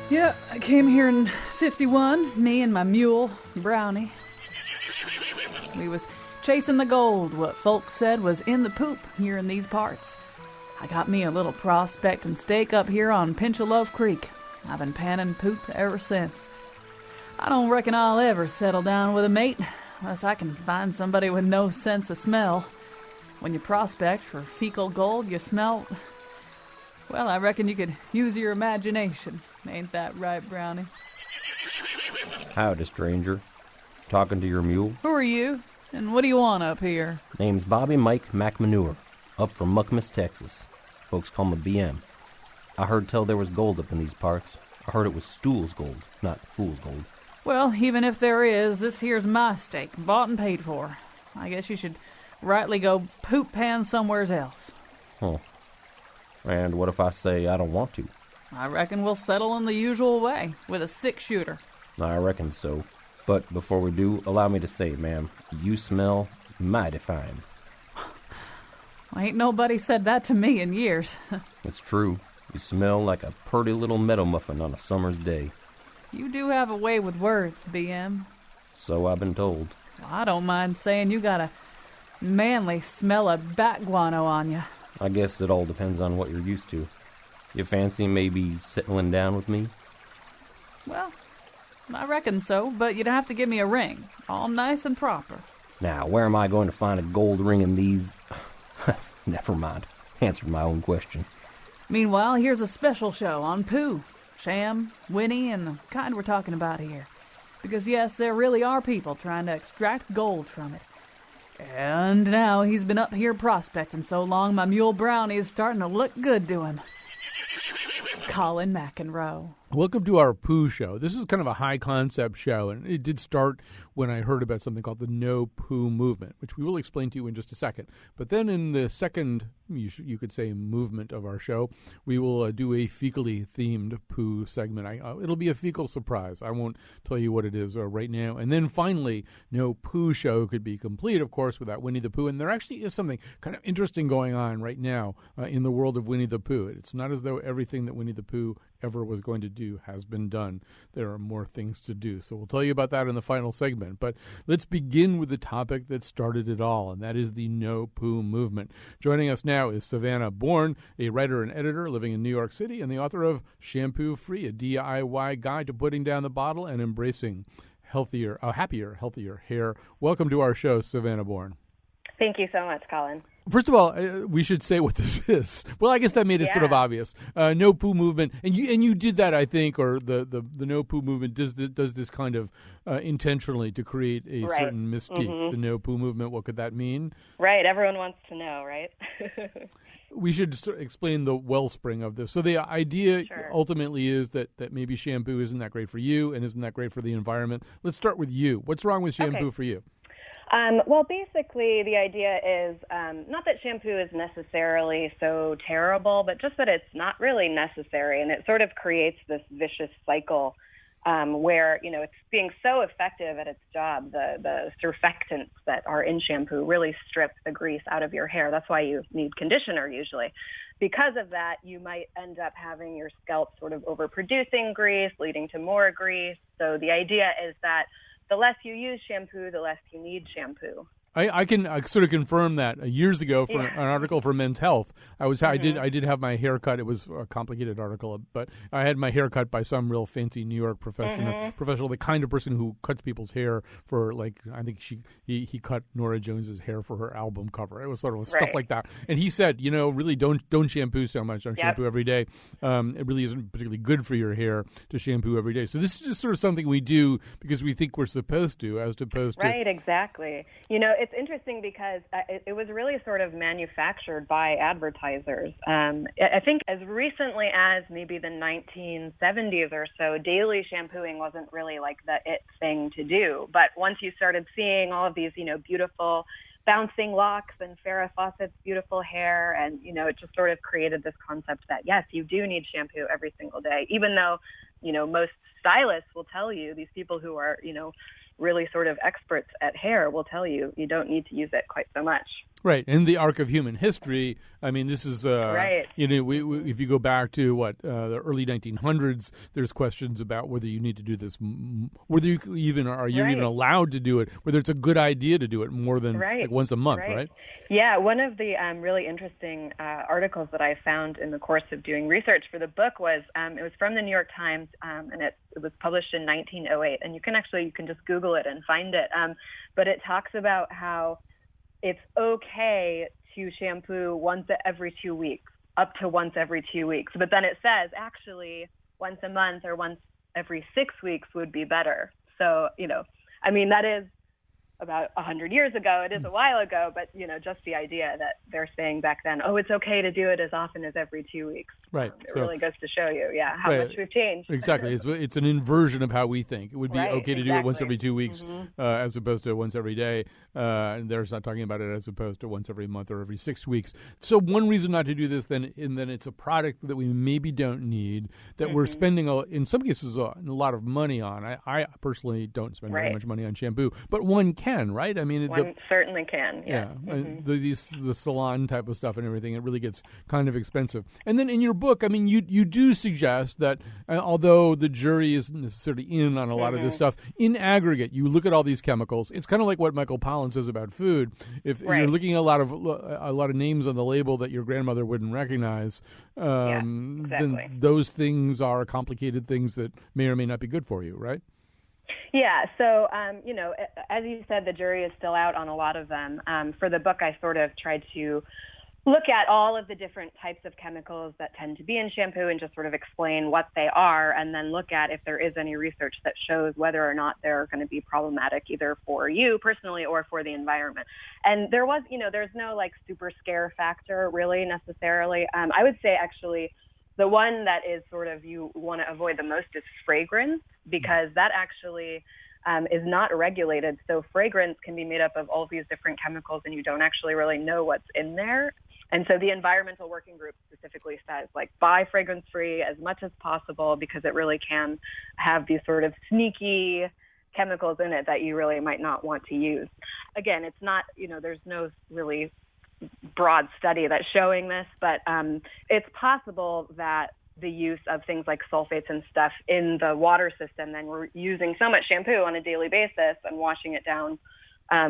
Yeah, I came here in 51, me and my mule, Brownie. We was chasing the gold, what folks said was in the poop here in these parts. I got me a little prospecting stake up here on Pinchalove Creek. I've been panning poop ever since. I don't reckon I'll ever settle down with a mate, unless I can find somebody with no sense of smell. When you prospect for fecal gold, you smell... Well, I reckon you could use your imagination. Ain't that right, Brownie? Howdy, stranger. Talking to your mule? Who are you? And what do you want up here? Name's Bobby Mike McManure, up from Muckmas, Texas. Folks call me BM. I heard tell there was gold up in these parts. I heard it was Stool's gold, not fool's gold. Well, even if there is, this here's my stake, bought and paid for. I guess you should rightly go poop pan somewheres else. Huh. And what if I say I don't want to? I reckon we'll settle in the usual way, with a 6-shooter. I reckon so. But before we do, allow me to say, ma'am, you smell mighty fine. Ain't nobody said that to me in years. It's true. You smell like a purty little meadow muffin on a summer's day. You do have a way with words, BM. So I've been told. Well, I don't mind saying you got a manly smell of bat guano on you. I guess it all depends on what you're used to. You fancy maybe settling down with me? Well, I reckon so, but you'd have to give me a ring, all nice and proper. Now, where am I going to find a gold ring in these... Never mind. Answered my own question. Meanwhile, here's a special show on Pooh, Sham, Winnie, and the kind we're talking about here. Because yes, there really are people trying to extract gold from it. And now he's been up here prospecting so long, my mule Brownie is starting to look good to him. Colin McEnroe. Welcome to our Pooh show. This is kind of a high-concept show, and it did start when I heard about something called the No Pooh movement, which we will explain to you in just a second. But then in the second, you could say, movement of our show, we will do a fecally-themed Pooh segment. It'll be a fecal surprise. I won't tell you what it is right now. And then finally, No Pooh show could be complete, of course, without Winnie the Pooh. And there actually is something kind of interesting going on right now in the world of Winnie the Pooh. It's not as though everything that Winnie the Pooh ever was going to do has been done. There are more things to do. So we'll tell you about that in the final segment. But let's begin with the topic that started it all, and that is the No Pooh movement. Joining us now is Savannah Bourne, a writer and editor living in New York City and the author of Shampoo Free, a DIY guide to putting down the bottle and embracing happier, healthier hair. Welcome to our show, Savannah Bourne. Thank you so much, Colin. First of all, we should say what this is. Well, I guess that made it sort of obvious. No Pooh movement, and you did that, I think, or the No Pooh movement does this kind of intentionally to create a certain mystique. Mm-hmm. The No Pooh movement, what could that mean? Right, everyone wants to know, right? We should explain the wellspring of this. So the idea ultimately is that maybe shampoo isn't that great for you and isn't that great for the environment. Let's start with you. What's wrong with shampoo for you? Well, basically, the idea is not that shampoo is necessarily so terrible, but just that it's not really necessary. And it sort of creates this vicious cycle where, it's being so effective at its job. The surfactants that are in shampoo really strip the grease out of your hair. That's why you need conditioner usually. Because of that, you might end up having your scalp sort of overproducing grease, leading to more grease. So the idea is that the less you use shampoo, the less you need shampoo. I can sort of confirm that. Years ago, for an article for Men's Health, I did have my hair cut. It was a complicated article, but I had my hair cut by some real fancy New York professional, the kind of person who cuts people's hair for, like, I think he cut Norah Jones's hair for her album cover. It was sort of stuff like that. And he said, really don't shampoo so much. Don't shampoo every day. It really isn't particularly good for your hair to shampoo every day. So this is just sort of something we do because we think we're supposed to, as opposed to... Right, exactly. It's interesting because it was really sort of manufactured by advertisers. I think as recently as maybe the 1970s or so, daily shampooing wasn't really like the it thing to do. But once you started seeing all of these, beautiful bouncing locks and Farrah Fawcett's beautiful hair, and, it just sort of created this concept that, yes, you do need shampoo every single day, even though, most stylists will tell you, these people who are, really sort of experts at hair will tell you don't need to use it quite so much. Right, in the arc of human history, I mean, this is right. You know, we if you go back to the early 1900s, there's questions about whether you need to do this, whether you even are you right. even allowed to do it, whether it's a good idea to do it more than right. like once a month, right? Yeah, one of the really interesting articles that I found in the course of doing research for the book was it was from the New York Times, and it was published in 1908, and you can just Google it and find it, but it talks about how it's okay to shampoo once every 2 weeks, up to once every 2 weeks. But then it says actually once a month or once every 6 weeks would be better. So, I mean, that is about 100 years ago. It is a while ago, but, just the idea that they're saying back then, it's okay to do it as often as every 2 weeks. Right. It really goes to show you, how much we've changed. Exactly. It's an inversion of how we think. It would be okay to do it once every 2 weeks as opposed to once every day. And there's not talking about it as opposed to once every month or every 6 weeks. So one reason not to do this, then it's a product that we maybe don't need, that we're spending, in some cases, a lot of money on. I personally don't spend very much money on shampoo, but one can, right? I mean, one certainly can. Yeah. The salon type of stuff and everything, it really gets kind of expensive. And then in your book, I mean, you do suggest that although the jury isn't necessarily in on a lot of this stuff, in aggregate, you look at all these chemicals. It's kind of like what Michael Pollan says about food. If you're looking at a lot of names on the label that your grandmother wouldn't recognize, then those things are complicated things that may or may not be good for you, right? Yeah, so, as you said, the jury is still out on a lot of them. For the book, I sort of tried to look at all of the different types of chemicals that tend to be in shampoo and just sort of explain what they are, and then look at if there is any research that shows whether or not they're going to be problematic either for you personally or for the environment. And there was, there's no like super scare factor really necessarily. I would say actually the one that is sort of you want to avoid the most is fragrance, because that actually is not regulated. So fragrance can be made up of all these different chemicals and you don't actually really know what's in there. And so the Environmental Working Group specifically says, buy fragrance-free as much as possible, because it really can have these sort of sneaky chemicals in it that you really might not want to use. Again, it's not, there's no really broad study that's showing this, but it's possible that the use of things like sulfates and stuff in the water system, then we're using so much shampoo on a daily basis and washing it down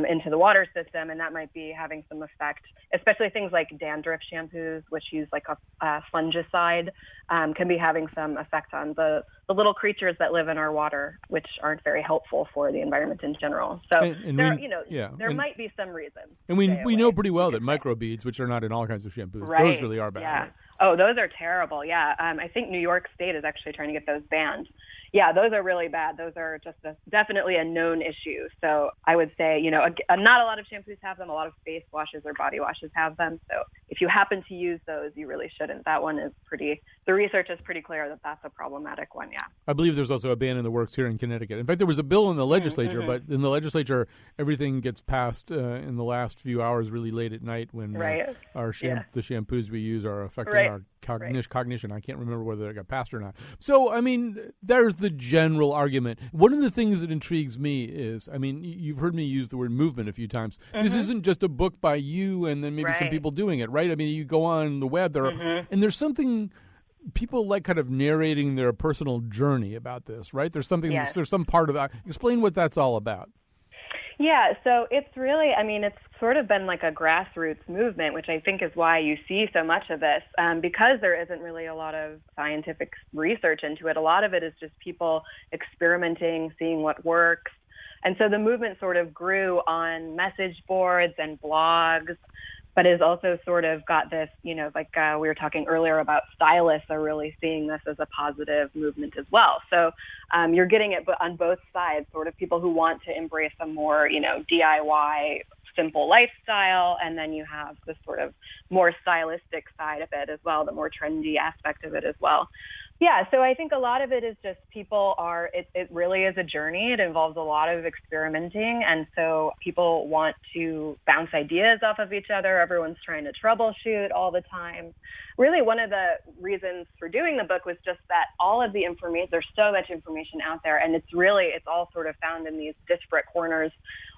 into the water system, and that might be having some effect, especially things like dandruff shampoos, which use like a fungicide, can be having some effect on the little creatures that live in our water, which aren't very helpful for the environment in general. So there might be some reason. And we know pretty well that microbeads, which are not in all kinds of shampoos, those really are bad. Yeah. Right? Oh, those are terrible. Yeah. I think New York State is actually trying to get those banned. Yeah, those are really bad. Those are just definitely a known issue. So I would say, not a lot of shampoos have them. A lot of face washes or body washes have them. So if you happen to use those, you really shouldn't. That one is the research is pretty clear that that's a problematic one, yeah. I believe there's also a ban in the works here in Connecticut. In fact, there was a bill in the legislature, but in the legislature, everything gets passed in the last few hours really late at night when the shampoos we use are affecting our cognition. I can't remember whether it got passed or not. So, I mean, there's the general argument. One of the things that intrigues me is, I mean, you've heard me use the word movement a few times. This isn't just a book by you and then maybe some people doing it, right? I mean, you go on the web, and there's something, people like kind of narrating their personal journey about this, right? There's something, there's some part of that. Explain what that's all about. Yeah, so it's really, it's sort of been like a grassroots movement, which I think is why you see so much of this, because there isn't really a lot of scientific research into it. A lot of it is just people experimenting, seeing what works. And so the movement sort of grew on message boards and blogs, but has also sort of got this, we were talking earlier about stylists are really seeing this as a positive movement as well. So you're getting it on both sides, sort of people who want to embrace a more, DIY, simple lifestyle, and then you have the sort of more stylistic side of it as well, the more trendy aspect of it as well. Yeah, so I think a lot of it is just it really is a journey. It involves a lot of experimenting. And so people want to bounce ideas off of each other. Everyone's trying to troubleshoot all the time. Really, one of the reasons for doing the book was just that all of the information, there's so much information out there, and it's all sort of found in these disparate corners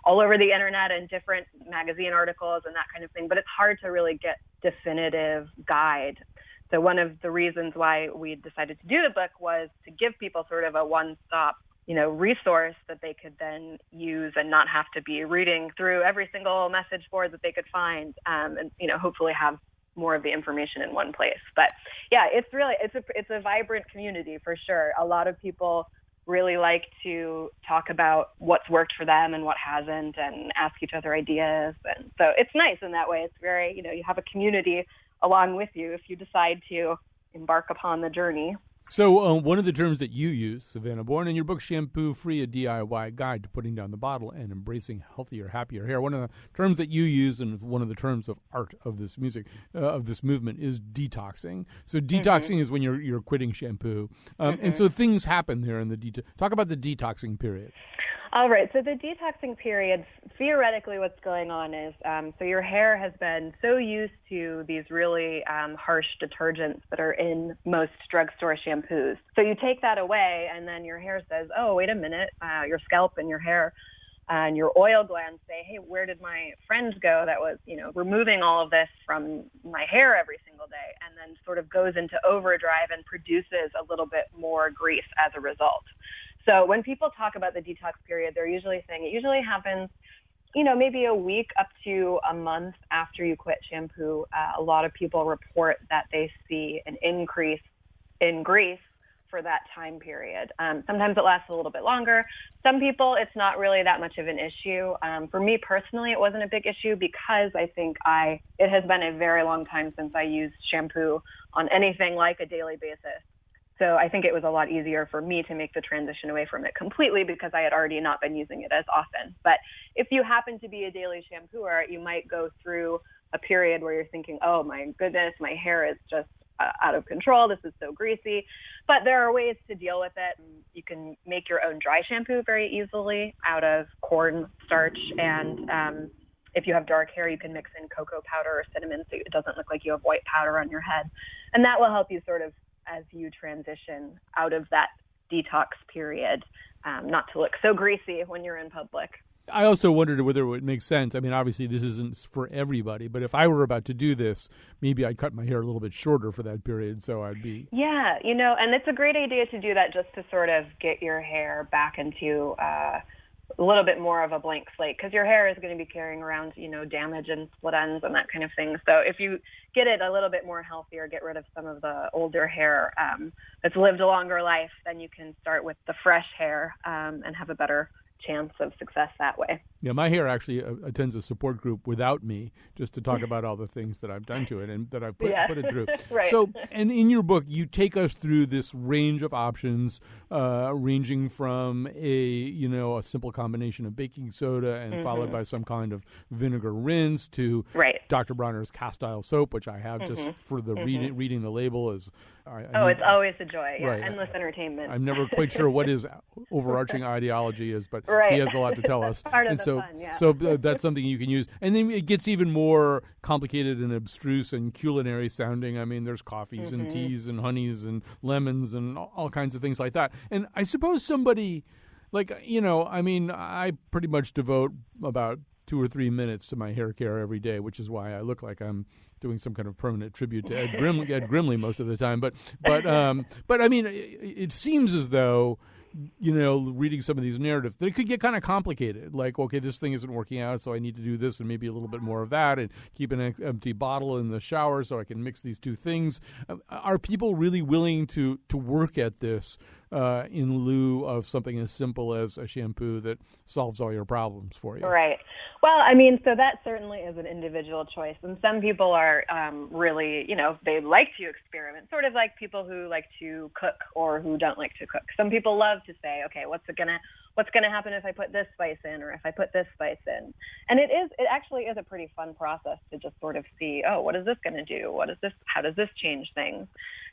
all over the internet and different magazine articles and that kind of thing. But it's hard to really get definitive guide. So one of the reasons why we decided to do the book was to give people sort of a one-stop, resource that they could then use and not have to be reading through every single message board that they could find, and hopefully have more of the information in one place. But yeah, it's a vibrant community for sure. A lot of people really like to talk about what's worked for them and what hasn't, and ask each other ideas. And so it's nice in that way. It's very, you have a community along with you if you decide to embark upon the journey. So one of the terms that you use, Savannah Bourne, in your book, Shampoo Free, a DIY Guide to Putting Down the Bottle and Embracing Healthier, Happier Hair, one of the terms that you use and one of the terms of art of this movement is detoxing. So detoxing is when you're quitting shampoo. And so things happen there in the talk about the detoxing period. All right. So the detoxing period, theoretically what's going on is, so your hair has been so used to these really harsh detergents that are in most drugstore shampoos. So you take that away and then your hair says, oh, wait a minute, your scalp and your hair and your oil glands say, hey, where did my friend go that was, removing all of this from my hair every single day, and then sort of goes into overdrive and produces a little bit more grease as a result. So when people talk about the detox period, they're usually saying it usually happens, maybe a week up to a month after you quit shampoo. A lot of people report that they see an increase in grease for that time period. Sometimes it lasts a little bit longer. Some people, it's not really that much of an issue. For me personally, it wasn't a big issue because I think it has been a very long time since I used shampoo on anything like a daily basis. So I think it was a lot easier for me to make the transition away from it completely because I had already not been using it as often. But if you happen to be a daily shampooer, you might go through a period where you're thinking, oh my goodness, my hair is just out of control. This is so greasy. But there are ways to deal with it. You can make your own dry shampoo very easily out of corn starch. And if you have dark hair, you can mix in cocoa powder or cinnamon so it doesn't look like you have white powder on your head. And that will help you sort of as you transition out of that detox period, not to look so greasy when you're in public. I also wondered whether it would make sense. I mean, obviously this isn't for everybody, but if I were about to do this, maybe I'd cut my hair a little bit shorter for that period, so I'd be... Yeah, and it's a great idea to do that just to sort of get your hair back into a little bit more of a blank slate, because your hair is going to be carrying around, damage and split ends and that kind of thing. So if you get it a little bit more healthier, get rid of some of the older hair that's lived a longer life, then you can start with the fresh hair and have a better chance of success that way. Yeah, my hair actually attends a support group without me just to talk about all the things that I've done to it and that I've put it through. Right. So, and in your book, you take us through this range of options, ranging from a simple combination of baking soda and followed by some kind of vinegar rinse to Dr. Bronner's cast iron soap, which I have just for the reading the label is. It's always a joy. Yeah, right. Endless entertainment. I'm never quite sure what his overarching ideology is, but he has a lot to tell us. Part of the fun, yeah. So that's something you can use. And then it gets even more complicated and abstruse and culinary sounding. I mean, there's coffees and teas and honeys and lemons and all kinds of things like that. And I suppose somebody, I pretty much devote about 2 or 3 minutes to my hair care every day, which is why I look like I'm doing some kind of permanent tribute to Ed Grimley most of the time. But I mean, it seems as though, reading some of these narratives, that it could get kind of complicated. Like, okay, this thing isn't working out, so I need to do this and maybe a little bit more of that, and keep an empty bottle in the shower so I can mix these two things. Are people really willing to work at this in lieu of something as simple as a shampoo that solves all your problems for you? Right. Well, I mean, so that certainly is an individual choice. And some people are really, they like to experiment, sort of like people who like to cook or who don't like to cook. Some people love to say, okay, what's going to happen if I put this spice in or if I put this spice in? And it actually is a pretty fun process to just sort of see, oh, what is this going to do? How does this change things?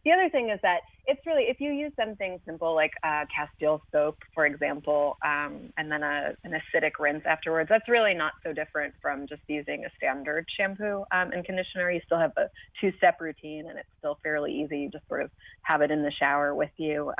the other thing is that it's really, if you use something simple like Castile soap, for example, and then an acidic rinse afterwards, that's really not so different from just using a standard shampoo and conditioner. You still have a two-step routine, and it's still fairly easy. You just sort of have it in the shower with you.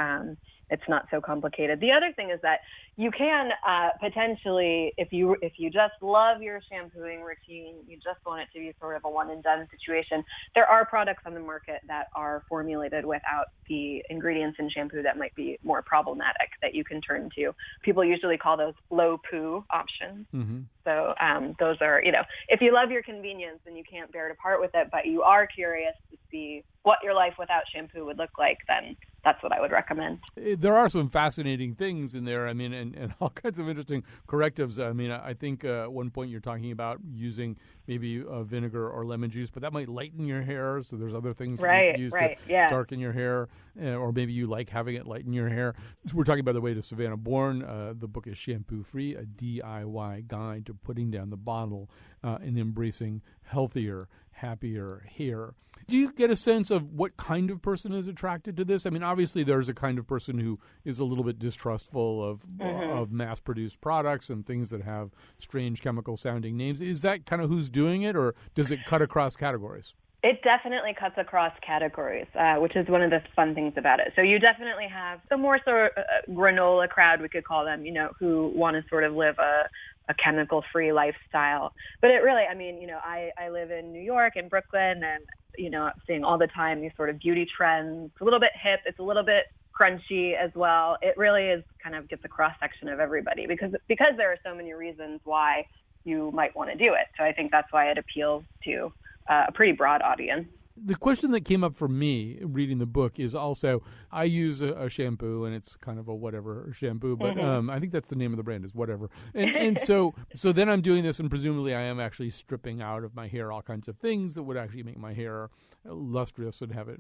It's not so complicated. The other thing is that you can potentially, if you just love your shampooing routine, you just want it to be sort of a one and done situation, there are products on the market that are formulated without the ingredients in shampoo that might be more problematic that you can turn to. People usually call those low poo options. Mm-hmm. So those are, if you love your convenience and you can't bear to part with it, but you are curious to see what your life without shampoo would look like, then that's what I would recommend. There are some fascinating things in there. I mean, and all kinds of interesting correctives. I mean, I think at one point you're talking about using maybe vinegar or lemon juice, but that might lighten your hair. So there's other things you can use to darken your hair, or maybe you like having it lighten your hair. So we're talking, by the way, to Savannah Bourne. The book is Shampoo Free, a DIY guide to putting down the bottle and embracing healthier, happier hair. Do you get a sense of what kind of person is attracted to this? I mean, obviously there's a kind of person who is a little bit distrustful of mass-produced products and things that have strange chemical-sounding names. Is that kind of who's doing it, or does it cut across categories? It definitely cuts across categories, which is one of the fun things about it. So you definitely have the more sort of granola crowd, we could call them, who want to sort of live a chemical-free lifestyle. But it really, I mean, I live in New York and Brooklyn, and, I'm seeing all the time these sort of beauty trends. It's a little bit hip. It's a little bit crunchy as well. It really is kind of gets a cross-section of everybody because there are so many reasons why you might want to do it. So I think that's why it appeals to a pretty broad audience. The question that came up for me reading the book is also, I use a shampoo, and it's kind of a whatever shampoo, but I think that's the name of the brand, is whatever. And so then I'm doing this, and presumably I am actually stripping out of my hair all kinds of things that would actually make my hair lustrous and have it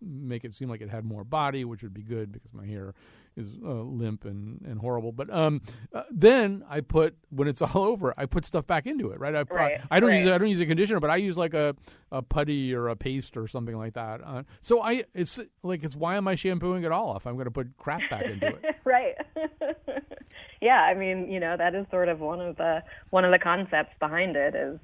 make it seem like it had more body, which would be good because my hair is limp and horrible. But then I put, when it's all over, I put stuff back into it, right? I don't use a conditioner, but I use like a putty or a paste or something like that. So it's why am I shampooing it all if I'm going to put crap back into it? Right. Yeah, I mean, that is sort of one of the concepts behind it is,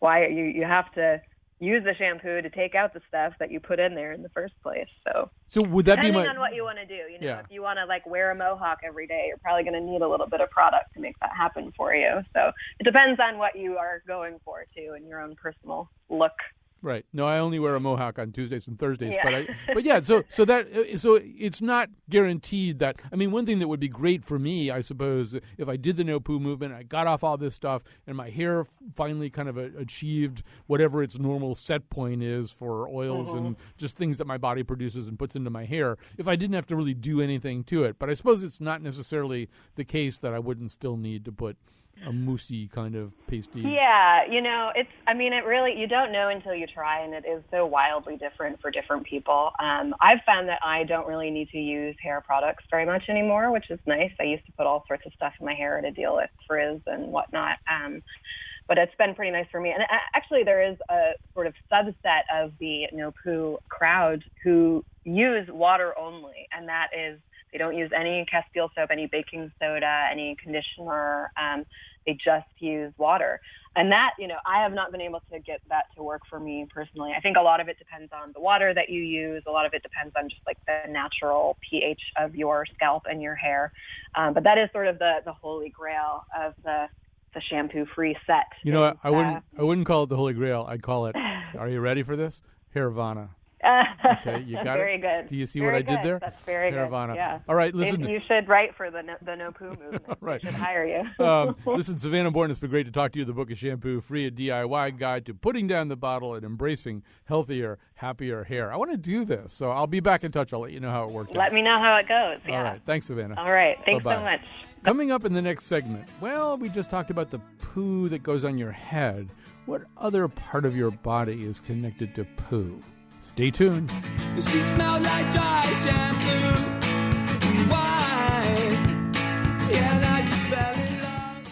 why you have to use the shampoo to take out the stuff that you put in there in the first place. So would that depending be on what you want to do, if you want to wear a mohawk every day, you're probably going to need a little bit of product to make that happen for you. So it depends on what you are going for too, and your own personal look. Right. No, I only wear a mohawk on Tuesdays and Thursdays, yeah. So it's not guaranteed that. I mean, one thing that would be great for me, I suppose, if I did the no poo movement, I got off all this stuff, and my hair finally kind of achieved whatever its normal set point is for oils and just things that my body produces and puts into my hair. If I didn't have to really do anything to it, but I suppose it's not necessarily the case that I wouldn't still need to put a moussey kind of pasty. Yeah, it really, you don't know until you try, and it is so wildly different for different people. I've found that I don't really need to use hair products very much anymore, which is nice. I used to put all sorts of stuff in my hair to deal with frizz and whatnot. But it's been pretty nice for me. And actually, there is a sort of subset of the no poo crowd who use water only, and that is, they don't use any Castile soap, any baking soda, any conditioner. They just use water. And that, I have not been able to get that to work for me personally. I think a lot of it depends on the water that you use. A lot of it depends on just the natural pH of your scalp and your hair. But that is sort of the holy grail of the shampoo-free set. I wouldn't call it the holy grail. I'd call it, are you ready for this? Hairvana. Okay, you got very it? Good. Do you see very what I good. did there? That's very Hairvana. Good. Yeah. All right, listen. You should write for the no poo movement. Right. We should hire you. Listen, Savannah Bourne, it's been great to talk to you. The book is Shampoo Free, a DIY guide to putting down the bottle and embracing healthier, happier hair. I want to do this, so I'll be back in touch. I'll let you know how it worked out. Let me know how it goes. Yeah. All right. Thanks, Savannah. All right. Thanks Bye-bye. so much. Coming up in the next segment, we just talked about the poo that goes on your head. What other part of your body is connected to poo? Stay tuned. She smelled like dry shampoo. Why? Yeah, I just fell in love.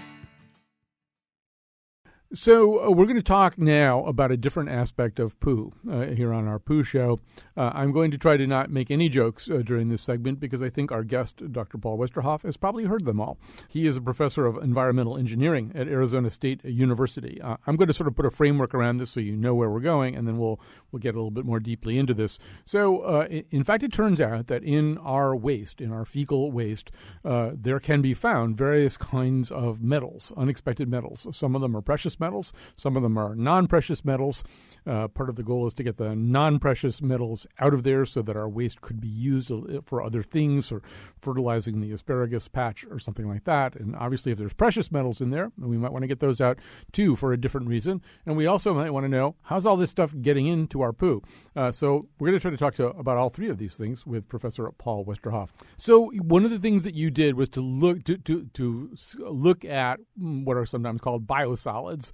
So we're going to talk now about a different aspect of poo here on our Poo Show. I'm going to try to not make any jokes during this segment because I think our guest, Dr. Paul Westerhoff, has probably heard them all. He is a professor of environmental engineering at Arizona State University. I'm going to sort of put a framework around this so you know where we're going, and then we'll get a little bit more deeply into this. So, in fact, it turns out that in our waste, in our fecal waste, there can be found various kinds of metals, unexpected metals. Some of them are precious metals. Some of them are non-precious metals. Part of the goal is to get the non-precious metals out of there so that our waste could be used for other things, or fertilizing the asparagus patch or something like that. And obviously, if there's precious metals in there, we might want to get those out too for a different reason. And we also might want to know, how's all this stuff getting into our poo? So we're going to try to talk about all three of these things with Professor Paul Westerhoff. So one of the things that you did was to look at what are sometimes called biosolids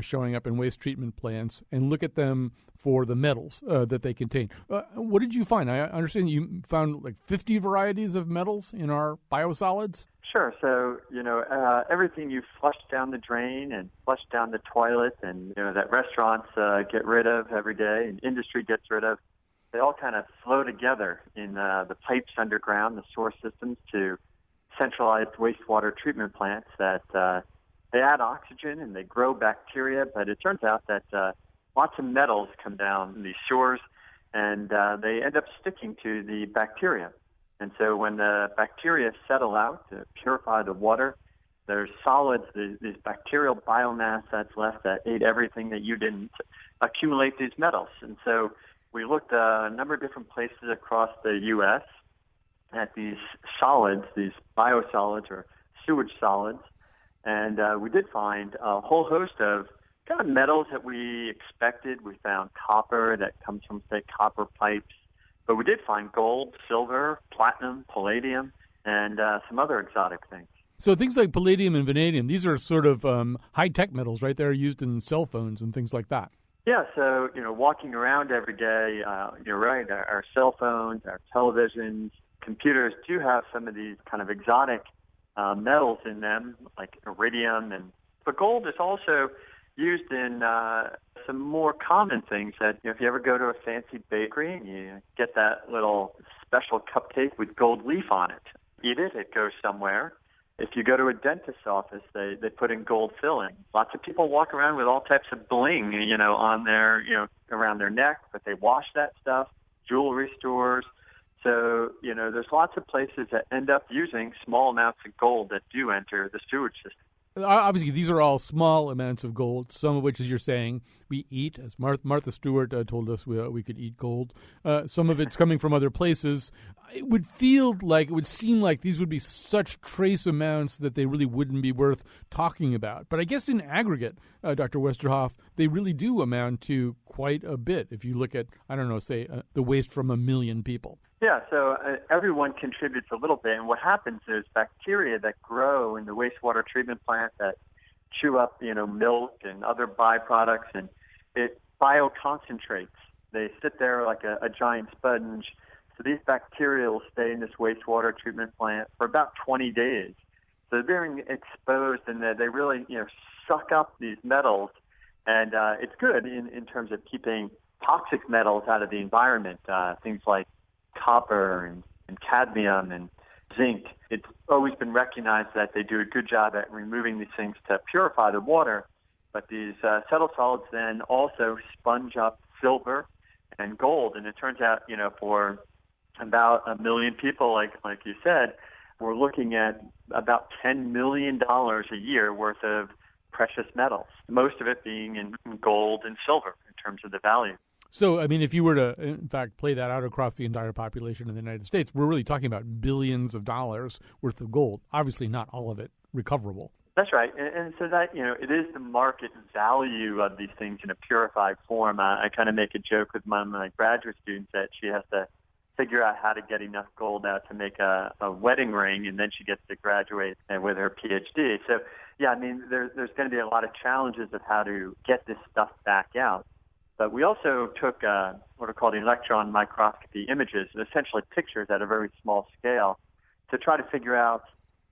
showing up in waste treatment plants and look at them for the metals that they contain. What did you find? I understand you found like 50 varieties of metals in our biosolids? Sure. So, everything you flush down the drain and flush down the toilet and, that restaurants get rid of every day and industry gets rid of, they all kind of flow together in the pipes underground, the source systems to centralized wastewater treatment plants that they add oxygen and they grow bacteria. But it turns out that lots of metals come down these shores and they end up sticking to the bacteria. And so when the bacteria settle out to purify the water, there's solids, this bacterial biomass that's left that ate everything that you didn't, accumulate these metals. And so we looked a number of different places across the U.S. at these solids, these biosolids or sewage solids, and we did find a whole host of kind of metals that we expected. We found copper that comes from, say, copper pipes. But we did find gold, silver, platinum, palladium, and some other exotic things. So things like palladium and vanadium, these are sort of high-tech metals, right? They're used in cell phones and things like that. Yeah, so, walking around every day, you're right, our cell phones, our televisions, computers do have some of these kind of exotic metals in them, like iridium. But gold is also used in some more common things that, if you ever go to a fancy bakery and you get that little special cupcake with gold leaf on it, eat it, it goes somewhere. If you go to a dentist's office, they put in gold filling. Lots of people walk around with all types of bling, on their, around their neck, but they wash that stuff, jewelry stores. So, there's lots of places that end up using small amounts of gold that do enter the sewage system. Obviously, these are all small amounts of gold, some of which, as you're saying, we eat. As Martha Stewart told us we could eat gold. Some of it's coming from other places. It would seem like these would be such trace amounts that they really wouldn't be worth talking about. But I guess in aggregate, Dr. Westerhoff, they really do amount to quite a bit if you look at, the waste from 1 million people. Yeah, so everyone contributes a little bit, and what happens is bacteria that grow in the wastewater treatment plant that chew up, milk and other byproducts, and it bioconcentrates. They sit there like a giant sponge. So these bacteria will stay in this wastewater treatment plant for about 20 days. So they're being exposed, and they really, suck up these metals, and it's good in terms of keeping toxic metals out of the environment, things like copper and cadmium and zinc. It's always been recognized that they do a good job at removing these things to purify the water, but these settled solids then also sponge up silver and gold. And it turns out, for about 1 million people, like you said, we're looking at about $10 million a year worth of precious metals, most of it being in gold and silver in terms of the value. So, if you were to, in fact, play that out across the entire population of the United States, we're really talking about billions of dollars worth of gold. Obviously, not all of it recoverable. That's right. And so that, it is the market value of these things in a purified form. I kind of make a joke with one of my graduate students that she has to figure out how to get enough gold out to make a wedding ring, and then she gets to graduate with her PhD. So, yeah, there's going to be a lot of challenges of how to get this stuff back out. But we also took what are called electron microscopy images, essentially pictures at a very small scale, to try to figure out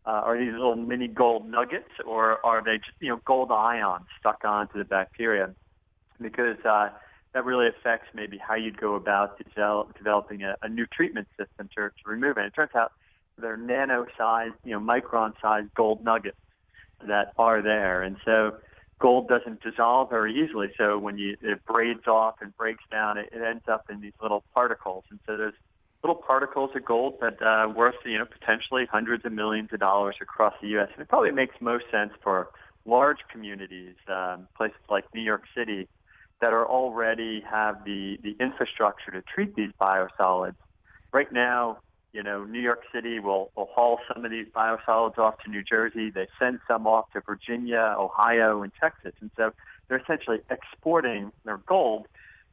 are these little mini gold nuggets, or are they just, gold ions stuck onto the bacteria? Because that really affects maybe how you'd go about developing a new treatment system to remove it. It turns out they're nano-sized, micron-sized gold nuggets that are there. And so gold doesn't dissolve very easily. So when it braids off and breaks down, it ends up in these little particles. And so there's little particles of gold that worth, potentially hundreds of millions of dollars across the U.S. And it probably makes most sense for large communities, places like New York City, that are already have the infrastructure to treat these biosolids. Right now, New York City will haul some of these biosolids off to New Jersey. They send some off to Virginia, Ohio, and Texas. And so they're essentially exporting their gold.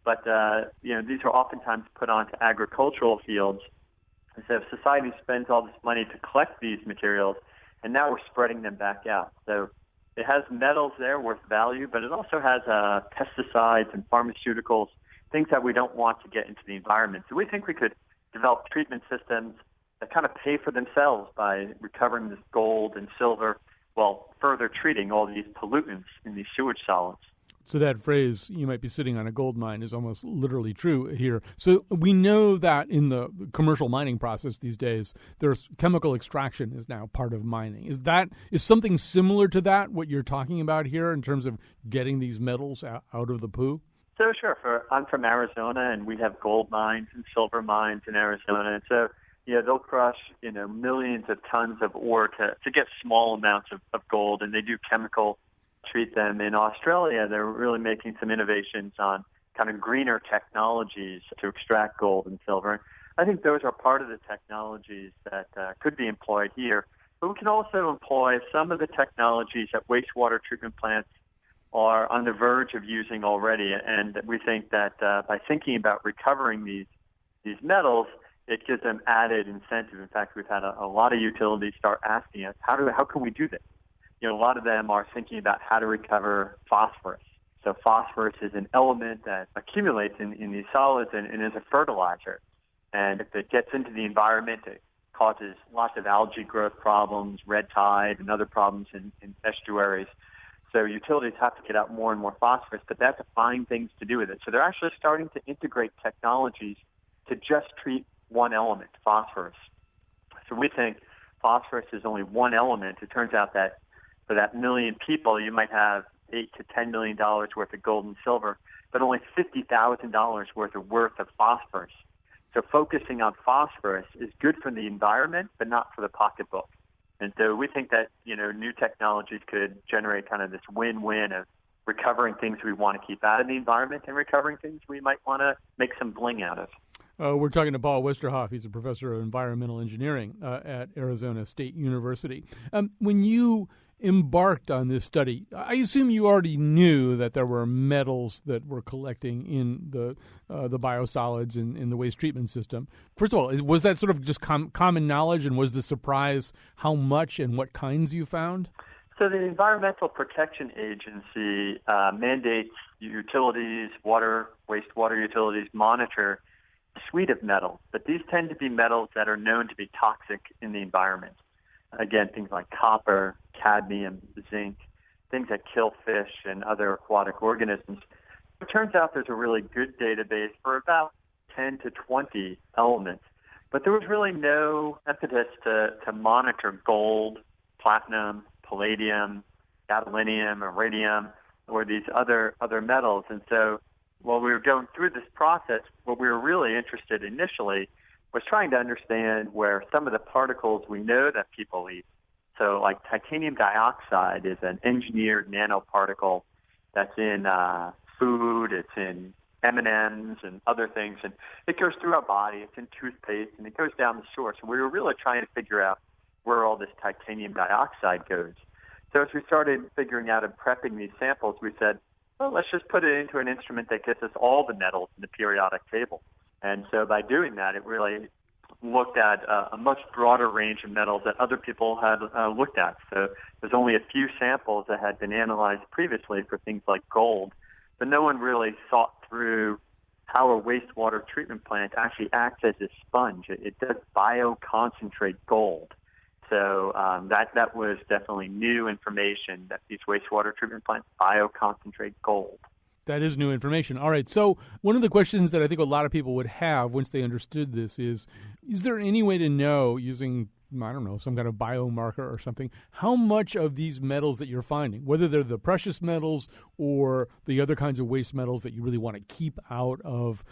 But, these are oftentimes put onto agricultural fields. And so society spends all this money to collect these materials, and now we're spreading them back out. So it has metals there worth value, but it also has pesticides and pharmaceuticals, things that we don't want to get into the environment. So we think we could develop treatment systems that kind of pay for themselves by recovering this gold and silver while further treating all these pollutants in these sewage solids. So that phrase, you might be sitting on a gold mine, is almost literally true here. So we know that in the commercial mining process these days, there's chemical extraction is now part of mining. Is something similar to that what you're talking about here in terms of getting these metals out of the poo? So sure. I'm from Arizona, and we have gold mines and silver mines in Arizona. And so, they'll crush, millions of tons of ore to get small amounts of gold, and they do chemical treat them. In Australia, they're really making some innovations on kind of greener technologies to extract gold and silver. I think those are part of the technologies that could be employed here. But we can also employ some of the technologies that wastewater treatment plants are on the verge of using already. And we think that by thinking about recovering these metals, it gives them added incentive. In fact, we've had a lot of utilities start asking us, how can we do this? A lot of them are thinking about how to recover phosphorus. So phosphorus is an element that accumulates in these solids and is a fertilizer. And if it gets into the environment, it causes lots of algae growth problems, red tide, and other problems in estuaries. So utilities have to get out more and more phosphorus, but they have to find things to do with it. So they're actually starting to integrate technologies to just treat one element, phosphorus. So we think phosphorus is only one element. It turns out that for that million people, you might have $8 to $10 million worth of gold and silver, but only $50,000 worth of phosphorus. So focusing on phosphorus is good for the environment, but not for the pocketbook. And so we think that, new technologies could generate kind of this win-win of recovering things we want to keep out of the environment and recovering things we might want to make some bling out of. We're talking to Paul Westerhoff. He's a professor of environmental engineering at Arizona State University. When you embarked on this study, I assume you already knew that there were metals that were collecting in the biosolids in the waste treatment system. First of all, was that sort of just common knowledge, and was the surprise how much and what kinds you found? So the Environmental Protection Agency mandates utilities, wastewater utilities, monitor a suite of metals, but these tend to be metals that are known to be toxic in the environment. Again, things like copper, cadmium, zinc, things that kill fish and other aquatic organisms. It turns out there's a really good database for about 10 to 20 elements, but there was really no impetus to monitor gold, platinum, palladium, gadolinium, iridium, or these other metals. And so while we were going through this process, what we were really interested initially was trying to understand where some of the particles we know that people eat. So like titanium dioxide is an engineered nanoparticle that's in food, it's in M&Ms and other things, and it goes through our body, it's in toothpaste, and it goes down the source. So we were really trying to figure out where all this titanium dioxide goes. So as we started figuring out and prepping these samples, we said, well, let's just put it into an instrument that gets us all the metals in the periodic table. And so by doing that, it really looked at a much broader range of metals that other people had looked at. So there's only a few samples that had been analyzed previously for things like gold, but no one really thought through how a wastewater treatment plant actually acts as a sponge. It does bioconcentrate gold So that was definitely new information that these wastewater treatment plants bioconcentrate gold. That is new information. All right. So one of the questions that I think a lot of people would have once they understood this is there any way to know using, I don't know, some kind of biomarker or something, how much of these metals that you're finding, whether they're the precious metals or the other kinds of waste metals that you really want to keep out of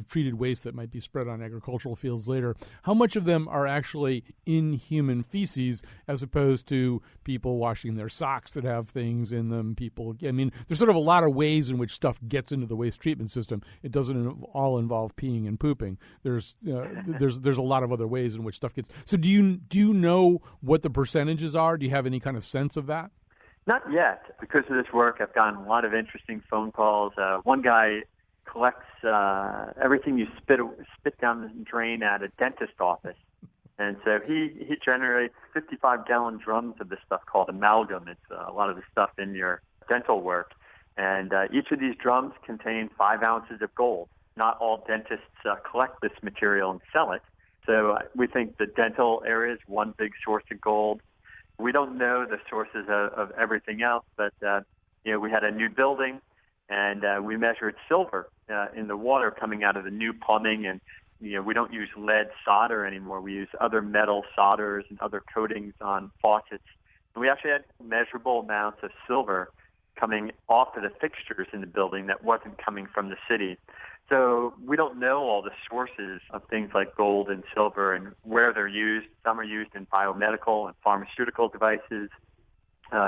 treated waste that might be spread on agricultural fields later, how much of them are actually in human feces as opposed to people washing their socks that have things in them? There's sort of a lot of ways in which stuff gets into the waste treatment system. It doesn't all involve peeing and pooping. There's a lot of other ways in which stuff gets. So do you know what the percentages are? Do you have any kind of sense of that? Not yet. Because of this work, I've gotten a lot of interesting phone calls. One guy collects everything you spit down the drain at a dentist office. And so he generates 55-gallon drums of this stuff called amalgam. It's a lot of the stuff in your dental work. And each of these drums contain 5 ounces of gold. Not all dentists collect this material and sell it. So we think the dental area is one big source of gold. We don't know the sources of everything else, but we had a new building, and we measured silver in the water coming out of the new plumbing. And we don't use lead solder anymore. We use other metal solders and other coatings on faucets. And we actually had measurable amounts of silver coming off of the fixtures in the building that wasn't coming from the city. So we don't know all the sources of things like gold and silver and where they're used. Some are used in biomedical and pharmaceutical devices,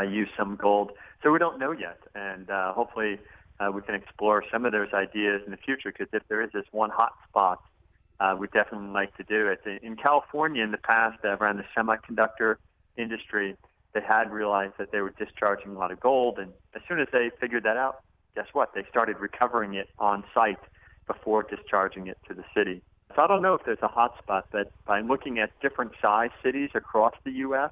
use some gold. So we don't know yet. And hopefully we can explore some of those ideas in the future, because if there is this one hot spot, we'd definitely like to do it. In California in the past, around the semiconductor industry, they had realized that they were discharging a lot of gold. And as soon as they figured that out, guess what? They started recovering it on site before discharging it to the city. So I don't know if there's a hot spot, but by looking at different size cities across the U.S.,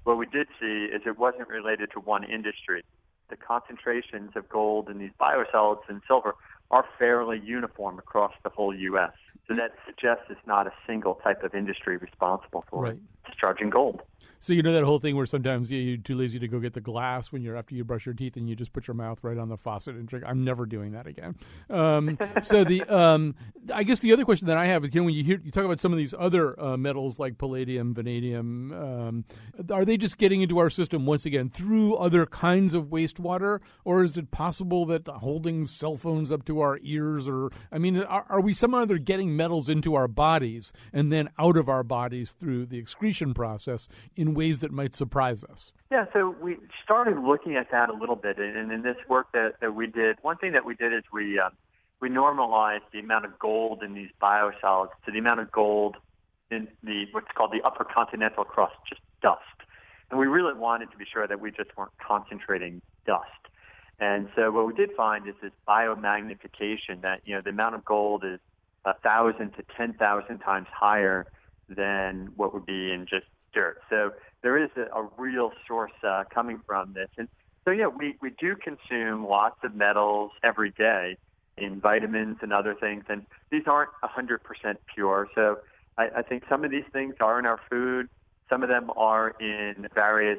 what we did see is it wasn't related to one industry. The concentrations of gold in these biosolids and silver are fairly uniform across the whole U.S. So that suggests it's not a single type of industry responsible for discharging gold. So you know that whole thing where sometimes you're too lazy to go get the glass after you brush your teeth, and you just put your mouth right on the faucet and drink. I'm never doing that again. I guess the other question that I have is, when you talk about some of these other metals like palladium, vanadium, are they just getting into our system once again through other kinds of wastewater, or is it possible that holding cell phones up to our ears, are we somehow either getting metals into our bodies and then out of our bodies through the excretion process in ways that might surprise us? Yeah, so we started looking at that a little bit, and in this work that we did, one thing that we did is we normalized the amount of gold in these biosolids to the amount of gold in what's called the upper continental crust, just dust. And we really wanted to be sure that we just weren't concentrating dust. And so what we did find is this biomagnification, that the amount of gold is 1,000 to 10,000 times higher than what would be in just dirt. So there is a real source coming from this. And so, we do consume lots of metals every day in vitamins and other things, and these aren't 100% pure. So I think some of these things are in our food. Some of them are in various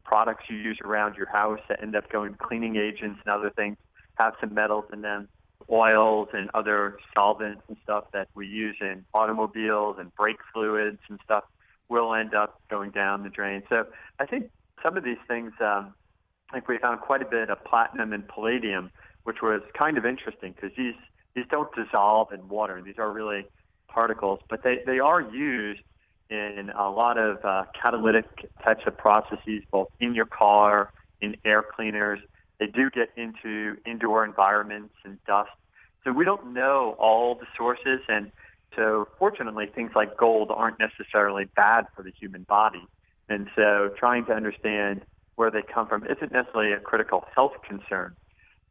products you use around your house that end up going cleaning agents and other things, have some metals in them. Oils and other solvents and stuff that we use in automobiles and brake fluids and stuff will end up going down the drain. So I think some of these things, we found quite a bit of platinum and palladium, which was kind of interesting because these don't dissolve in water. These are really particles, but they are used in a lot of catalytic types of processes, both in your car, in air cleaners. They do get into indoor environments and dust. So we don't know all the sources. And so fortunately, things like gold aren't necessarily bad for the human body. And so trying to understand where they come from isn't necessarily a critical health concern.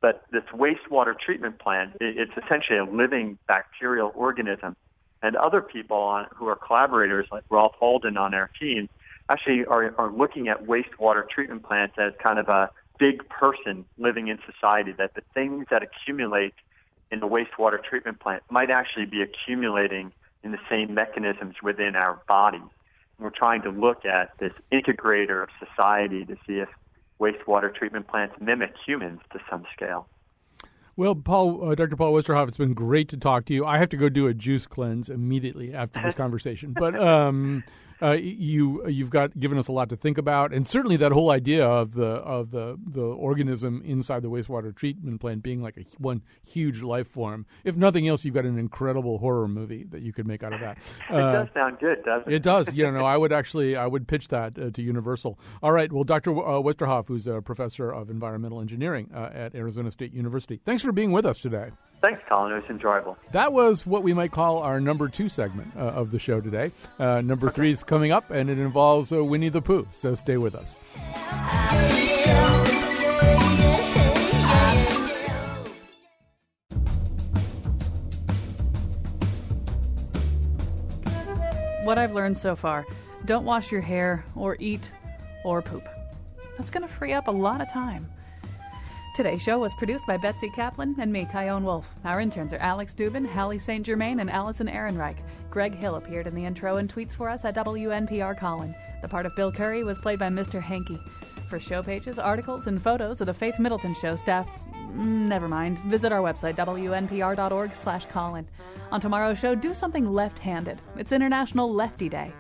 But this wastewater treatment plant, it's essentially a living bacterial organism. And other people who are collaborators, like Rolf Holden on our team, actually are looking at wastewater treatment plants as kind of a big person living in society, that the things that accumulate in the wastewater treatment plant might actually be accumulating in the same mechanisms within our bodies. We're trying to look at this integrator of society to see if wastewater treatment plants mimic humans to some scale. Well, Dr. Paul Westerhoff, it's been great to talk to you. I have to go do a juice cleanse immediately after this conversation, but you've given us a lot to think about, and certainly that whole idea of the organism inside the wastewater treatment plant being like one huge life form. If nothing else, you've got an incredible horror movie that you could make out of that. It does sound good, doesn't it? It does. I would pitch that to Universal. All right. Well, Dr. Westerhoff, who's a professor of environmental engineering at Arizona State University, thanks for being with us today. Thanks, Colin. It was enjoyable. That was what we might call our number 2 segment of the show today. Number 3 is coming up, and it involves Winnie the Pooh, so stay with us. What I've learned so far, don't wash your hair or eat or poop. That's going to free up a lot of time. Today's show was produced by Betsy Kaplan and me, Tyone Wolf. Our interns are Alex Dubin, Hallie St. Germain, and Allison Ehrenreich. Greg Hill appeared in the intro and tweets for us at WNPR Colin. The part of Bill Curry was played by Mr. Hankey. For show pages, articles, and photos of the Faith Middleton Show staff, never mind. Visit our website, WNPR.org/Colin. On tomorrow's show, do something left-handed. It's International Lefty Day.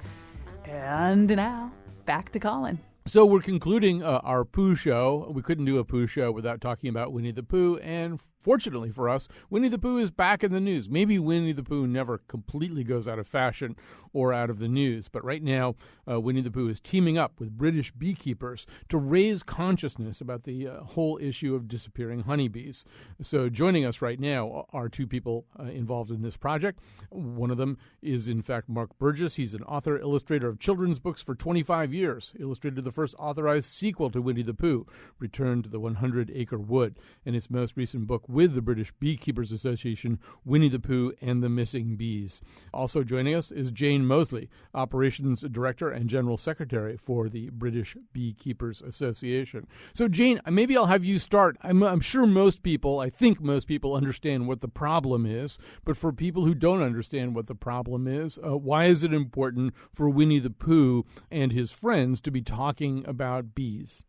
And now, back to Colin. So we're concluding our Pooh show. We couldn't do a Pooh show without talking about Winnie the Pooh, and fortunately for us, Winnie the Pooh is back in the news. Maybe Winnie the Pooh never completely goes out of fashion or out of the news, but right now Winnie the Pooh is teaming up with British beekeepers to raise consciousness about the whole issue of disappearing honeybees. So joining us right now are 2 people involved in this project. One of them is, in fact, Mark Burgess. He's an author, illustrator of children's books for 25 years, illustrated the first authorized sequel to Winnie the Pooh, Return to the 100-Acre Wood, and his most recent book with the British Beekeepers Association, Winnie the Pooh and the Missing Bees. Also joining us is Jane Mosley, Operations Director and General Secretary for the British Beekeepers Association. So, Jane, maybe I'll have you start. I'm sure I think most people understand what the problem is, but for people who don't understand what the problem is, why is it important for Winnie the Pooh and his friends to be talking about bees?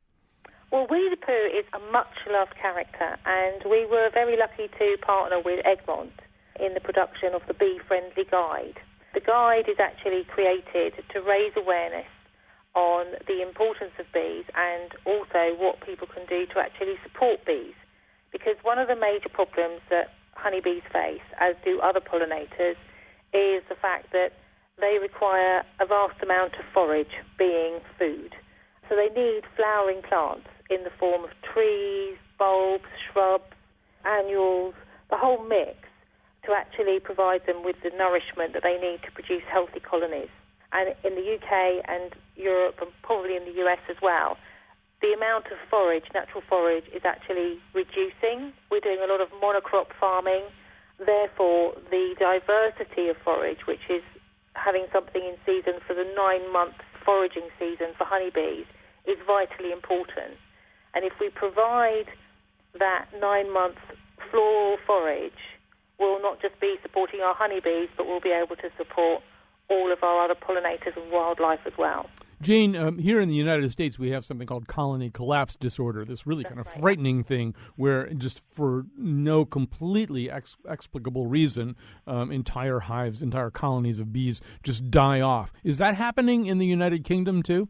Well, Winnie the Pooh is a much-loved character, and we were very lucky to partner with Egmont in the production of the Bee Friendly Guide. The guide is actually created to raise awareness on the importance of bees and also what people can do to actually support bees. Because one of the major problems that honeybees face, as do other pollinators, is the fact that they require a vast amount of forage, being food. So they need flowering plants in the form of trees, bulbs, shrubs, annuals, the whole mix, to actually provide them with the nourishment that they need to produce healthy colonies. And in the UK and Europe, and probably in the US as well, the amount of forage, natural forage, is actually reducing. We're doing a lot of monocrop farming. Therefore, the diversity of forage, which is having something in season for the 9-month foraging season for honeybees, is vitally important. And if we provide that 9-month floral forage, we'll not just be supporting our honeybees, but we'll be able to support all of our other pollinators and wildlife as well. Jane, here in the United States, we have something called colony collapse disorder, this really kind of frightening thing where just for no completely explicable reason, entire hives, entire colonies of bees just die off. Is that happening in the United Kingdom too?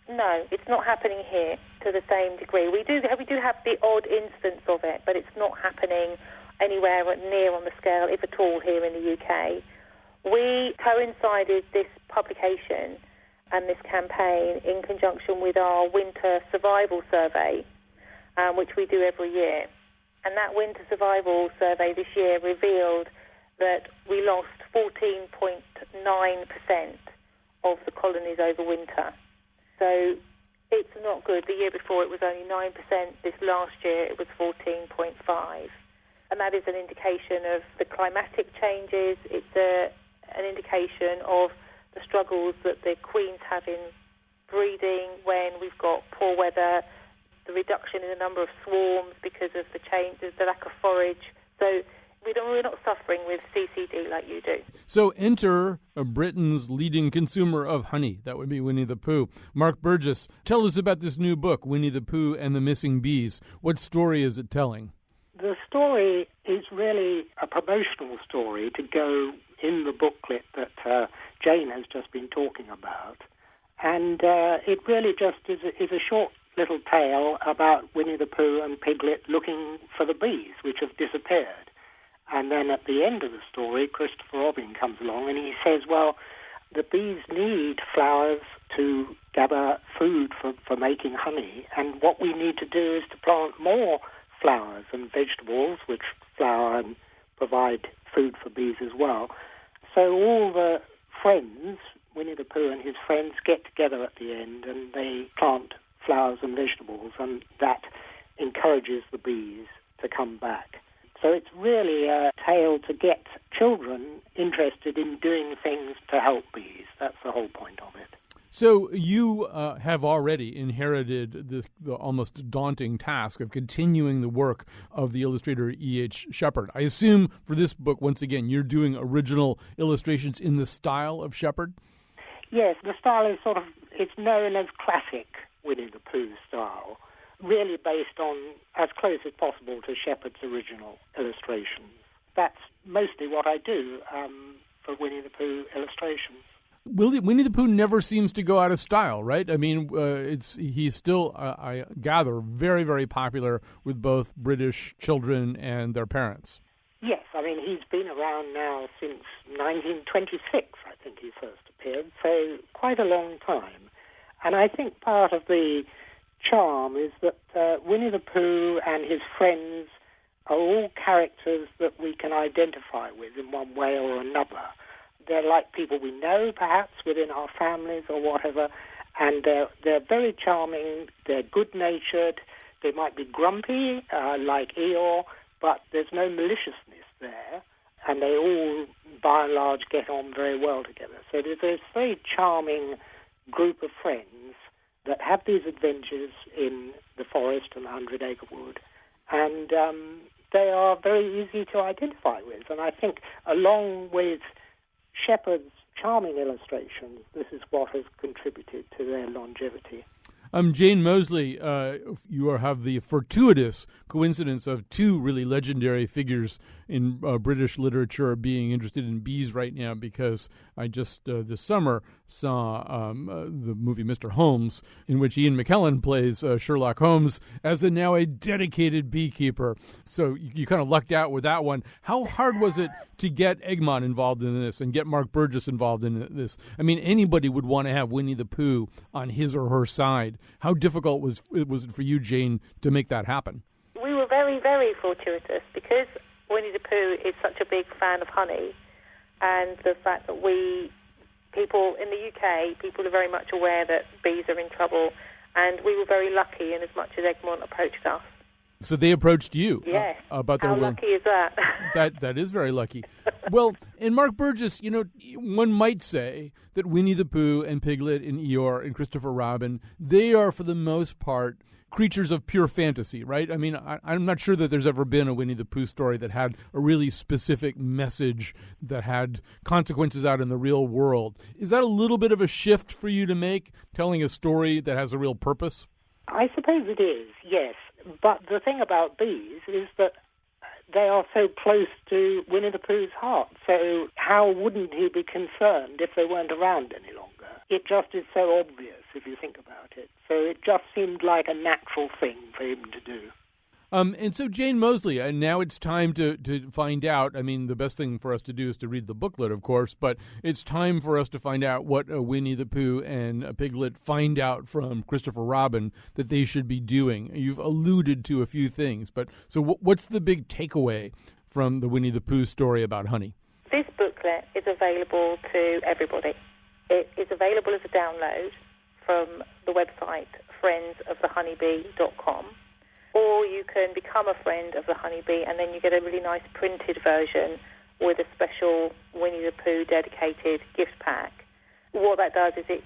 No, it's not happening here to the same degree. We do have the odd instance of it, but it's not happening anywhere near on the scale, if at all, here in the UK. We coincided this publication and this campaign in conjunction with our winter survival survey, which we do every year. And that winter survival survey this year revealed that we lost 14.9% of the colonies over winter. So it's not good. The year before it was only 9%. This last year it was 14.5%. And that is an indication of the climatic changes. It's an indication of the struggles that the queens have in breeding when we've got poor weather, the reduction in the number of swarms because of the lack of forage. So We're not suffering with CCD like you do. So enter Britain's leading consumer of honey. That would be Winnie the Pooh. Mark Burgess, tell us about this new book, Winnie the Pooh and the Missing Bees. What story is it telling? The story is really a promotional story to go in the booklet that Jane has just been talking about. And it really just is a short little tale about Winnie the Pooh and Piglet looking for the bees, which have disappeared. And then at the end of the story, Christopher Robin comes along and he says, well, the bees need flowers to gather food for making honey, and what we need to do is to plant more flowers and vegetables, which flower and provide food for bees as well. So all the friends, Winnie the Pooh and his friends, get together at the end and they plant flowers and vegetables, and that encourages the bees to come back. So it's really a tale to get children interested in doing things to help bees. That's the whole point of it. So you have already inherited the almost daunting task of continuing the work of the illustrator E.H. Shepard. I assume for this book, once again, you're doing original illustrations in the style of Shepard? Yes, the style is it's known as classic Winnie the Pooh style, really based on as close as possible to Shepard's original illustrations. That's mostly what I do for Winnie the Pooh illustrations. Winnie the Pooh never seems to go out of style, right? I mean, he's still, I gather, very, very popular with both British children and their parents. Yes, I mean, he's been around now since 1926, I think he first appeared, so quite a long time. And I think part of the charm is that Winnie the Pooh and his friends are all characters that we can identify with in one way or another. They're like people we know, perhaps, within our families or whatever, and they're very charming, they're good-natured, they might be grumpy, like Eeyore, but there's no maliciousness there, and they all, by and large, get on very well together. So there's this very charming group of friends that have these adventures in the forest and the 100-acre wood, and they are very easy to identify with. And I think, along with Shepard's charming illustrations, this is what has contributed to their longevity. Jane Moseley, you have the fortuitous coincidence of two really legendary figures in British literature being interested in bees right now, because I just this summer saw the movie Mr. Holmes, in which Ian McKellen plays Sherlock Holmes as now a dedicated beekeeper. So you kind of lucked out with that one. How hard was it to get Egmont involved in this and get Mark Burgess involved in this? I mean, anybody would want to have Winnie the Pooh on his or her side. How difficult was it for you, Jane, to make that happen? We were very, very fortuitous because Winnie the Pooh is such a big fan of honey, and the fact that people in the UK, people are very much aware that bees are in trouble, and we were very lucky in as much as Egmont approached us. So they approached you. Yes. About their How lucky is that? That is very lucky. Well, and Mark Burgess, one might say that Winnie the Pooh and Piglet and Eeyore and Christopher Robin, they are for the most part creatures of pure fantasy, right? I mean, I'm not sure that there's ever been a Winnie the Pooh story that had a really specific message that had consequences out in the real world. Is that a little bit of a shift for you to make, telling a story that has a real purpose? I suppose it is, yes. But the thing about bees is that they are so close to Winnie the Pooh's heart. So how wouldn't he be concerned if they weren't around any longer? It just is so obvious if you think about it. So it just seemed like a natural thing for him to do. And so, Jane Moseley, now it's time to find out. I mean, the best thing for us to do is to read the booklet, of course, but it's time for us to find out what Winnie the Pooh and Piglet find out from Christopher Robin that they should be doing. You've alluded to a few things, but so what's the big takeaway from the Winnie the Pooh story about honey? This booklet is available to everybody. It is available as a download from the website friendsofthehoneybee.com. Or you can become a friend of the Honeybee, and then you get a really nice printed version with a special Winnie the Pooh dedicated gift pack. What that does is it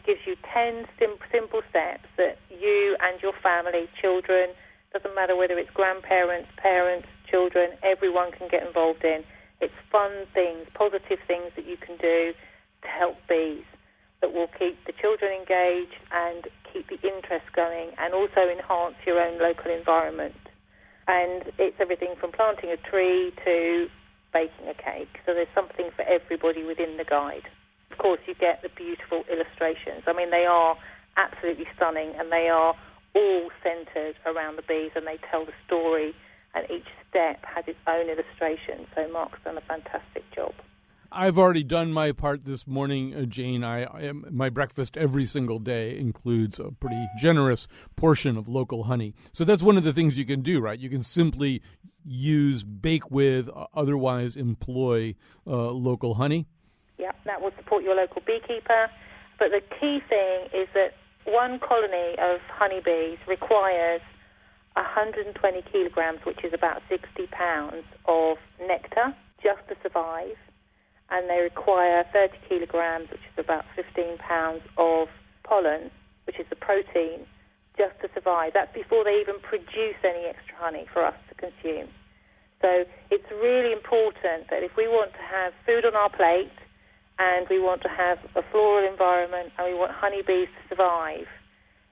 gives you 10 simple steps that you and your family, children, doesn't matter whether it's grandparents, parents, children, everyone can get involved in. It's fun things, positive things that you can do to help bees that will keep the children engaged and keep the interest going and also enhance your own local environment. And it's everything from planting a tree to baking a cake. So there's something for everybody within the guide. Of course, you get the beautiful illustrations. I mean, they are absolutely stunning, and they are all centred around the bees, and they tell the story, and each step has its own illustration. So Mark's done a fantastic job. I've already done my part this morning, Jane. My breakfast every single day includes a pretty generous portion of local honey. So that's one of the things you can do, right? You can simply use, bake with, otherwise employ local honey. Yeah, that will support your local beekeeper. But the key thing is that one colony of honeybees requires 120 kilograms, which is about 60 pounds of nectar, just to survive. And they require 30 kilograms, which is about 15 pounds of pollen, which is the protein, just to survive. That's before they even produce any extra honey for us to consume. So it's really important that if we want to have food on our plate and we want to have a floral environment and we want honeybees to survive,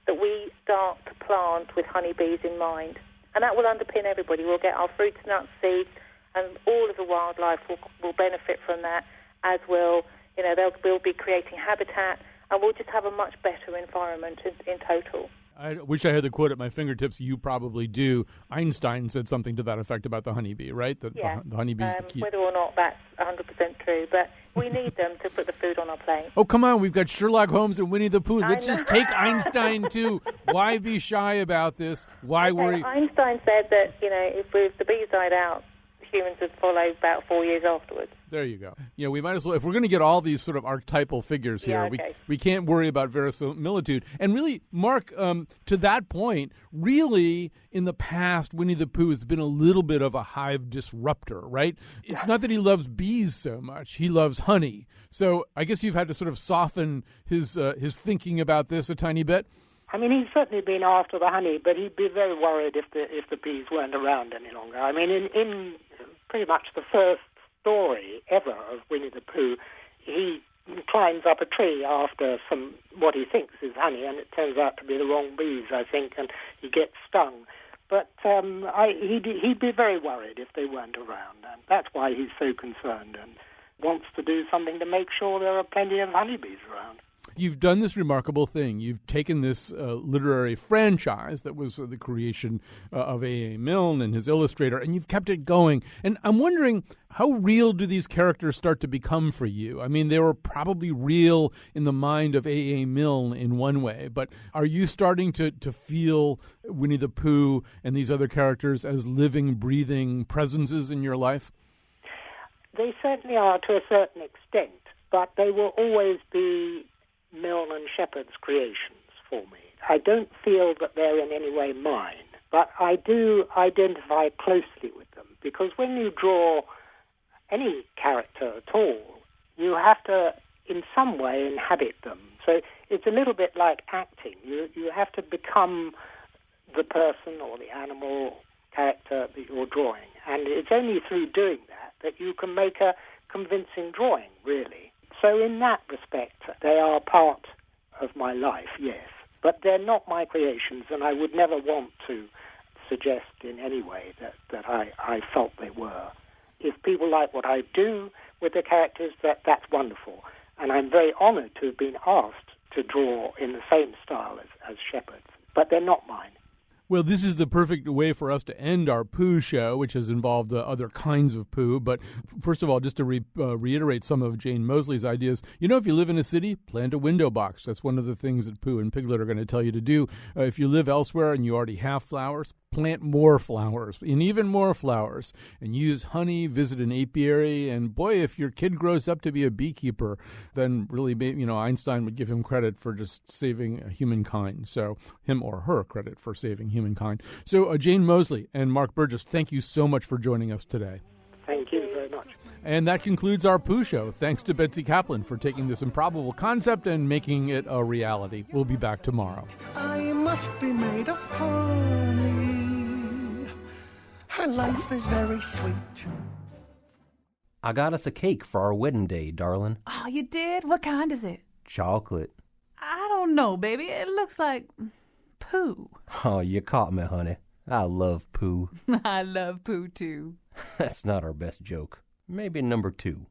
that we start to plant with honeybees in mind. And that will underpin everybody. We'll get our fruits, nuts, seeds, and all of the wildlife will benefit from that, as will, they'll be creating habitat, and we'll just have a much better environment in total. I wish I had the quote at my fingertips. You probably do. Einstein said something to that effect about the honeybee, right? The honeybees to keep. Whether or not that's 100% true, but we need them to put the food on our plate. Oh, come on. We've got Sherlock Holmes and Winnie the Pooh. Let's just take Einstein, too. Why be shy about this? Why worry? Einstein said that, if the bees died out, humans would follow about 4 years afterwards. There you go. We might as well, if we're going to get all these sort of archetypal figures here, we can't worry about verisimilitude. And really, Mark, to that point, really, in the past, Winnie the Pooh has been a little bit of a hive disruptor, right? It's not that he loves bees so much. He loves honey. So I guess you've had to sort of soften his thinking about this a tiny bit. I mean, he's certainly been after the honey, but he'd be very worried if the bees weren't around any longer. I mean, in pretty much the first story ever of Winnie the Pooh, he climbs up a tree after what he thinks is honey, and it turns out to be the wrong bees, I think, and he gets stung. But he'd be very worried if they weren't around, and that's why he's so concerned and wants to do something to make sure there are plenty of honeybees around. You've done this remarkable thing. You've taken this literary franchise that was the creation of A.A. Milne and his illustrator, and you've kept it going. And I'm wondering, how real do these characters start to become for you? I mean, they were probably real in the mind of A.A. Milne in one way, but are you starting to feel Winnie the Pooh and these other characters as living, breathing presences in your life? They certainly are to a certain extent, but they will always be Milne and Shepard's creations for me. I don't feel that they're in any way mine, but I do identify closely with them, because when you draw any character at all, you have to in some way inhabit them. So it's a little bit like acting. You have to become the person or the animal character that you're drawing, and it's only through doing that you can make a convincing drawing, really. So in that respect, they are part of my life, yes. But they're not my creations, and I would never want to suggest in any way that I felt they were. If people like what I do with the characters, that's wonderful. And I'm very honoured to have been asked to draw in the same style as Shepard's. But they're not mine. Well, this is the perfect way for us to end our Pooh show, which has involved other kinds of Pooh. But first of all, just to reiterate some of Jane Moseley's ideas, if you live in a city, plant a window box. That's one of the things that Pooh and Piglet are going to tell you to do. If you live elsewhere and you already have flowers, plant more flowers and even more flowers, and use honey, visit an apiary. And boy, if your kid grows up to be a beekeeper, then really, Einstein would give him credit for just saving humankind. So him or her credit for saving humankind. So Jane Moseley and Mark Burgess, thank you so much for joining us today. Thank you very much. And that concludes our Pooh show. Thanks to Betsy Kaplan for taking this improbable concept and making it a reality. We'll be back tomorrow. I must be made of honey. and life is very sweet. I got us a cake for our wedding day, darling. Oh, you did? What kind is it? Chocolate. I don't know, baby. It looks like poo. Oh, you caught me, honey. I love poo. I love poo, too. That's not our best joke. Maybe number 2.